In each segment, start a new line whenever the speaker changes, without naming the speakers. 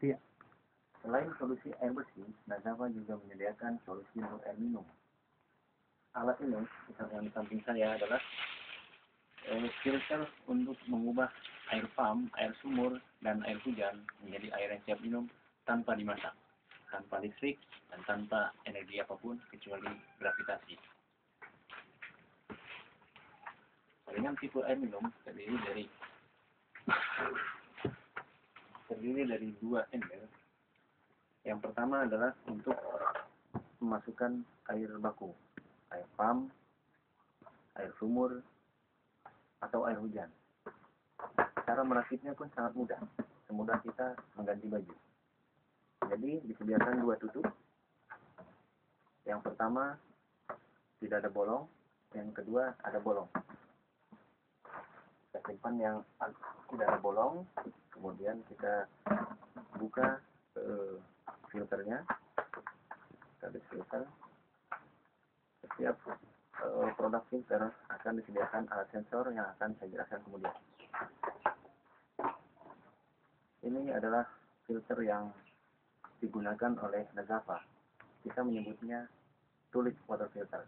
Iya.
Selain solusi air bersih, Nazava juga menyediakan solusi untuk air minum. Alat ini, yang di samping saya adalah filter untuk mengubah air pump, air sumur, dan air hujan menjadi air yang siap minum tanpa dimasak, tanpa listrik, dan tanpa energi apapun kecuali gravitasi. Dengan tipe air minum terdiri dari dua ember. Yang pertama adalah untuk memasukkan air baku, air pump, air sumur, atau air hujan. Cara merakitnya pun sangat mudah, semudah kita mengganti baju. Jadi disediakan dua tutup. Yang pertama tidak ada bolong, yang kedua ada bolong. Kita simpan yang tidak ada bolong, kemudian kita buka filternya. Kita filter. Setiap produk filter akan disediakan alat sensor yang akan saya jelaskan kemudian. Ini adalah filter yang digunakan oleh Nazava. Kita menyebutnya Tulip Water Filter.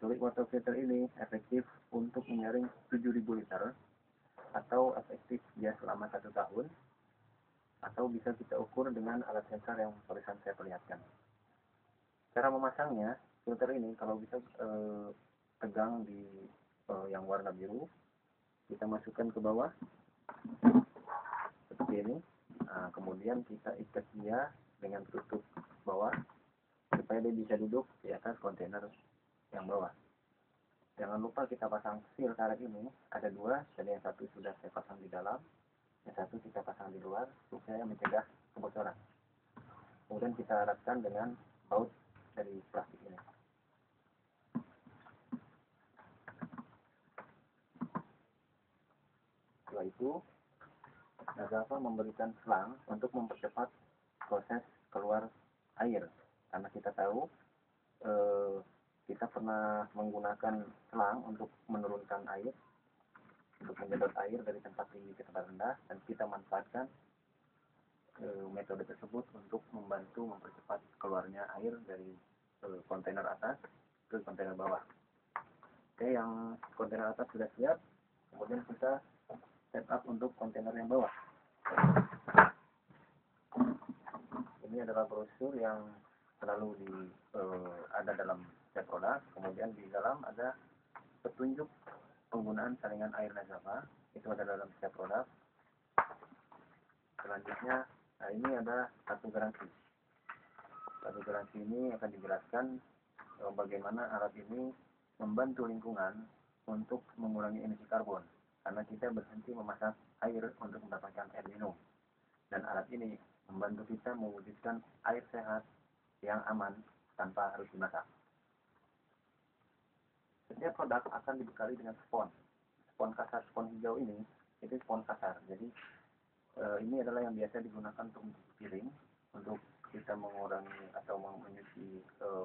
Tulip Water Filter ini efektif untuk menyaring 7.000 liter atau efektif dia selama 1 tahun, atau bisa kita ukur dengan alat sensor yang barusan saya perlihatkan. Cara memasangnya, filter ini kalau bisa tegang di yang warna biru, kita masukkan ke bawah seperti ini. Nah, kemudian kita ikat dia dengan tutup bawah supaya dia bisa duduk di atas kontainer yang bawah. Jangan lupa kita pasang seal karet ini, ada dua, jadi yang satu sudah saya pasang di dalam, yang satu kita pasang di luar supaya mencegah kebocoran. Kemudian kita eratkan dengan baut dari plastik ini. Setelah itu, Nazava memberikan selang untuk mempercepat proses keluar air. Karena kita tahu kita pernah menggunakan selang untuk menurunkan air, untuk menyedot air dari tempat tinggi ke tempat rendah, dan kita manfaatkan metode tersebut untuk membantu mempercepat keluarnya air dari kontainer atas ke kontainer bawah. Oke, yang kontainer atas sudah siap, kemudian kita set up untuk kontainer yang bawah. Ini adalah brosur yang selalu ada dalam setiap produk. Kemudian di dalam ada petunjuk penggunaan saringan air Nazava, itu ada dalam setiap produk. Selanjutnya, nah ini ada kartu garansi. Kartu garansi ini akan dijelaskan bagaimana alat ini membantu lingkungan untuk mengurangi emisi karbon, karena kita berhenti memasak air untuk mendapatkan air minum. Dan alat ini membantu kita mewujudkan air sehat yang aman tanpa harus dimasak. Setiap produk akan dibekali dengan spons. Spons kasar, spons hijau ini, itu spons kasar. Jadi ini adalah yang biasa digunakan untuk piring, untuk kita mengurangi atau menyuci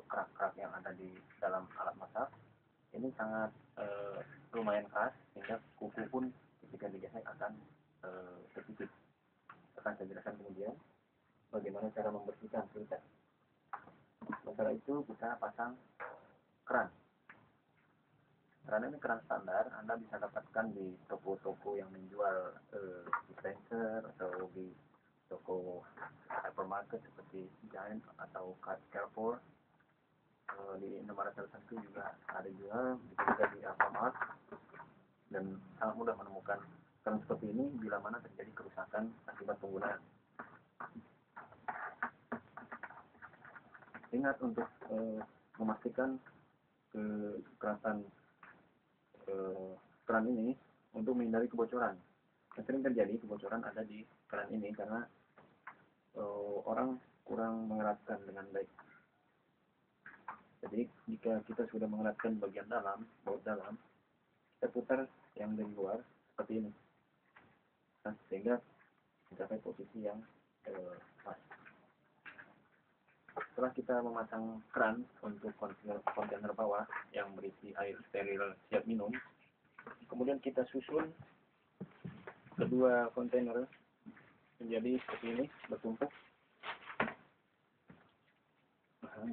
kerak-kerak yang ada di dalam alat masak. Ini sangat lumayan keras, sehingga kuku pun ketika digesek akan tercicip. Akan saya jelaskan kemudian bagaimana cara membersihkan filter. Setelah itu kita pasang keran. Keran ini keran standar, Anda bisa dapatkan di toko-toko yang menjual dispenser atau di toko hypermarket seperti Giant atau Carrefour. Di Indomaret tertentu juga ada jual, juga di Alfamart, dan sangat mudah menemukan keran seperti ini bila mana terjadi kerusakan akibat penggunaan. Ingat untuk memastikan kekerasan keran ini untuk menghindari kebocoran. Yang sering terjadi kebocoran ada di keran ini karena orang kurang mengeratkan dengan baik. Jadi jika kita sudah mengeratkan bagian dalam, baut dalam, kita putar yang dari luar seperti ini, nah, sehingga mencapai posisi yang pas. Setelah kita memasang keran untuk kontainer bawah yang berisi air steril siap minum, kemudian kita susun kedua kontainer menjadi seperti ini, bertumpuk.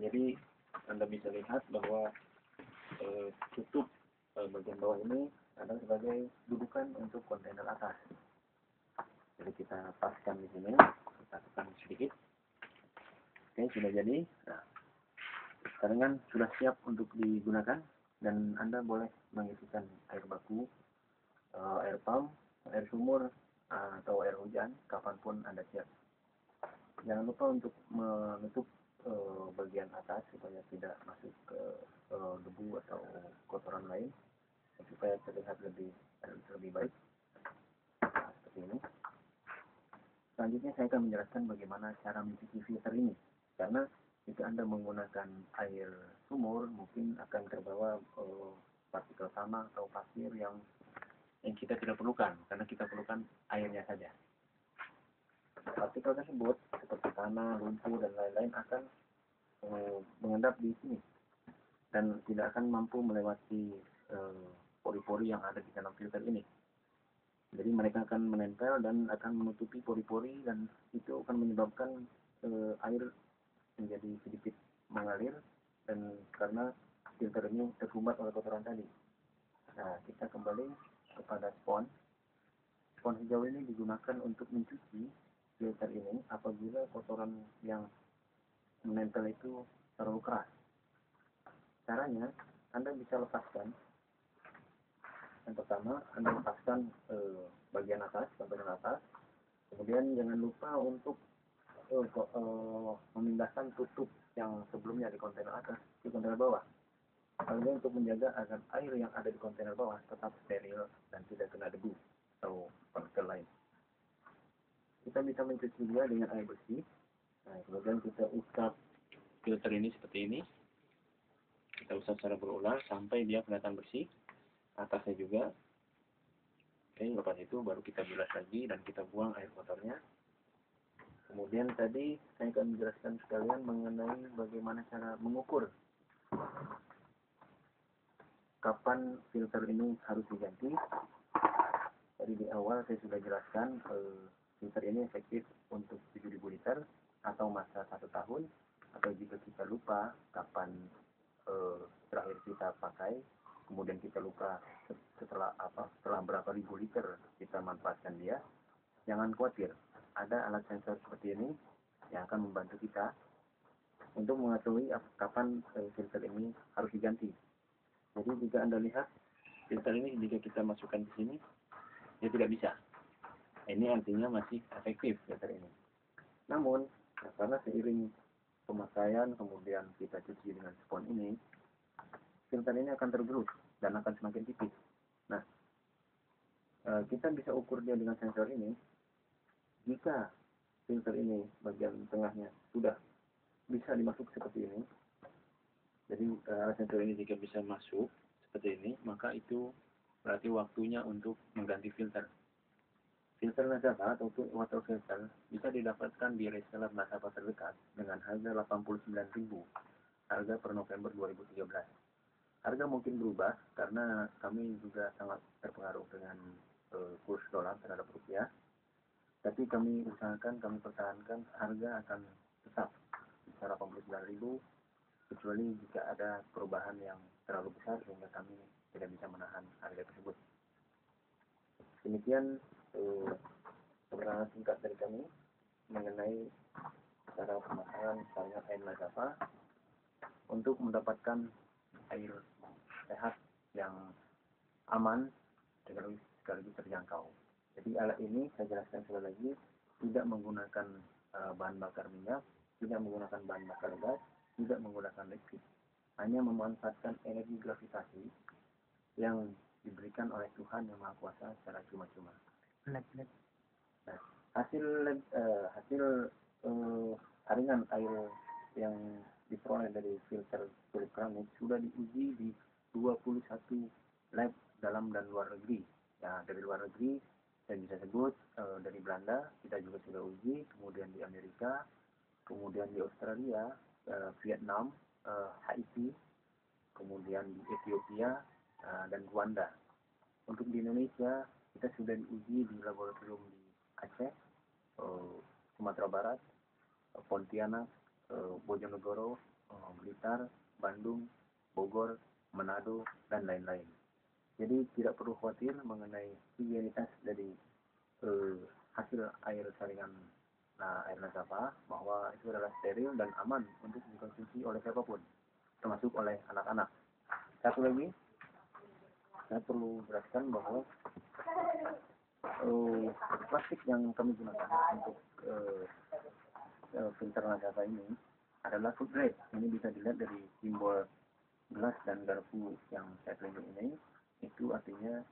Jadi Anda bisa lihat bahwa tutup bagian bawah ini adalah sebagai dudukan untuk kontainer atas. Jadi kita paskan di sini, kita tekan sedikit. Oke, sudah jadi. Nah, sekarang kan sudah siap untuk digunakan, dan Anda boleh mengisikan air baku, air pump, air sumur, atau air hujan kapanpun Anda siap. Jangan lupa untuk menutup bagian atas supaya tidak masuk ke debu atau kotoran lain, supaya terlihat lebih baik. Nah, seperti ini. Selanjutnya saya akan menjelaskan bagaimana cara mencuci filter ini, karena jika Anda menggunakan air sumur mungkin akan terbawa partikel tanah atau pasir yang kita tidak perlukan, karena kita perlukan airnya saja. Partikel tersebut seperti tanah, lumpur, dan lain-lain akan mengendap di sini dan tidak akan mampu melewati pori-pori yang ada di dalam filter ini. Jadi mereka akan menempel dan akan menutupi pori-pori, dan itu akan menyebabkan air menjadi sedikit mengalir, dan karena filter ini tersumbat oleh kotoran tadi. Nah, kita kembali kepada spons. Spons hijau ini digunakan untuk mencuci filter ini apabila kotoran yang menempel itu terlalu keras. Caranya, Anda bisa lepaskan. Yang pertama, Anda lepaskan bagian atas, kemudian jangan lupa untuk memindahkan tutup yang sebelumnya di kontainer atas ke kontainer bawah. Kemudian untuk menjaga agar air yang ada di kontainer bawah tetap steril dan tidak kena debu atau partikel lain. Kita bisa mencuci dia dengan air bersih. Nah, kemudian kita usap filter ini seperti ini. Kita usap secara berulang sampai dia kelihatan bersih. Atasnya juga. Oke, lepas itu baru kita bilas lagi dan kita buang air kotornya. Kemudian tadi saya akan menjelaskan sekalian mengenai bagaimana cara mengukur kapan filter ini harus diganti. Tadi di awal saya sudah jelaskan filter ini efektif untuk 7.000 liter atau masa 1 tahun, atau jika kita lupa kapan terakhir kita pakai, kemudian kita lupa setelah berapa ribu liter kita manfaatkan dia, jangan khawatir, ada alat sensor seperti ini yang akan membantu kita untuk mengetahui kapan filter ini harus diganti. Jadi jika Anda lihat filter ini, jika kita masukkan di sini, dia tidak bisa. Ini artinya masih efektif filter ini. Namun, karena seiring pemakaian kemudian kita cuci dengan spons ini, filter ini akan tergerus dan akan semakin tipis. Nah, kita bisa ukur dia dengan sensor ini. Jika filter ini bagian tengahnya sudah bisa dimasuk seperti ini, jadi sensor ini jika bisa masuk seperti ini, maka itu berarti waktunya untuk mengganti filter. Filter nasabah atau water filter bisa didapatkan di reseller nasabah terdekat dengan harga 89.000, harga per November 2013. Harga mungkin berubah karena kami juga sangat terpengaruh dengan kurs dolar terhadap rupiah. Tapi kami usahakan, kami pertahankan harga akan tetap sekitar 89.000, kecuali jika ada perubahan yang terlalu besar sehingga kami tidak bisa menahan harga tersebut. Demikian keterangan singkat dari kami mengenai cara pemasangan saringan air nasabah untuk mendapatkan air sehat yang aman sekaligus terjangkau. Jadi alat ini saya jelaskan sekali lagi, tidak menggunakan bahan bakar minyak, tidak menggunakan bahan bakar gas, tidak menggunakan listrik, hanya memanfaatkan energi gravitasi yang diberikan oleh Tuhan Yang Maha Kuasa secara cuma-cuma. Nah, hasil saringan air yang diperoleh dari filter kulit keramik sudah diuji di 21 lab dalam dan luar negeri. Ya, dari luar negeri saya bisa sebut dari Belanda kita juga sudah uji, kemudian di Amerika, kemudian di Australia, Vietnam, Haiti, kemudian di Ethiopia dan Rwanda. Untuk di Indonesia kita sudah diuji di laboratorium di Aceh, Sumatera Barat, Pontianak, Bojonegoro, Blitar, Bandung, Bogor, Manado, dan lain-lain. Jadi tidak perlu khawatir mengenai higienitas dari hasil air saringan air nasabah, bahwa itu adalah steril dan aman untuk dikonsumsi oleh siapapun, termasuk oleh anak-anak. Satu lagi, saya perlu jelaskan bahwa plastik yang kami gunakan untuk filter nasabah ini adalah food grade. Ini bisa dilihat dari simbol gelas dan garpu yang saya tunjuk ini. Itu artinya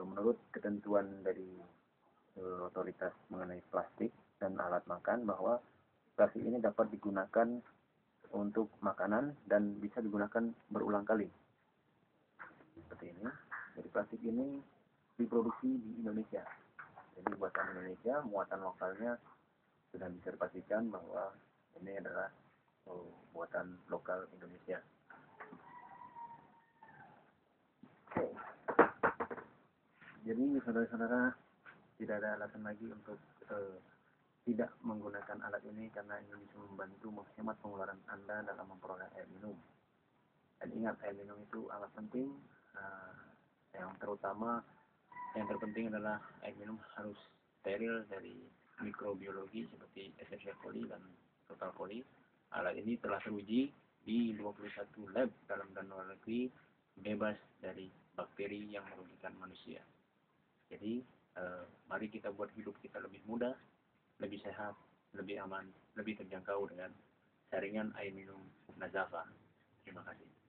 menurut ketentuan dari otoritas mengenai plastik dan alat makan, bahwa plastik ini dapat digunakan untuk makanan dan bisa digunakan berulang kali. Seperti ini. Jadi plastik ini diproduksi di Indonesia. Jadi buatan Indonesia, muatan lokalnya sudah bisa dipastikan bahwa ini adalah buatan lokal Indonesia. Jadi saudara-saudara, tidak ada alasan lagi untuk tidak menggunakan alat ini, karena ini bisa membantu menghemat pengeluaran Anda dalam memperoleh air minum. Dan ingat, air minum itu amat penting. Yang terpenting adalah air minum harus steril dari mikrobiologi seperti Escherichia coli dan Total coli. Alat ini telah teruji di 21 lab dalam dan luar negeri, bebas dari bakteri yang merugikan manusia. Jadi mari kita buat hidup kita lebih mudah, lebih sehat, lebih aman, lebih terjangkau dengan saringan air minum Nazava. Terima kasih.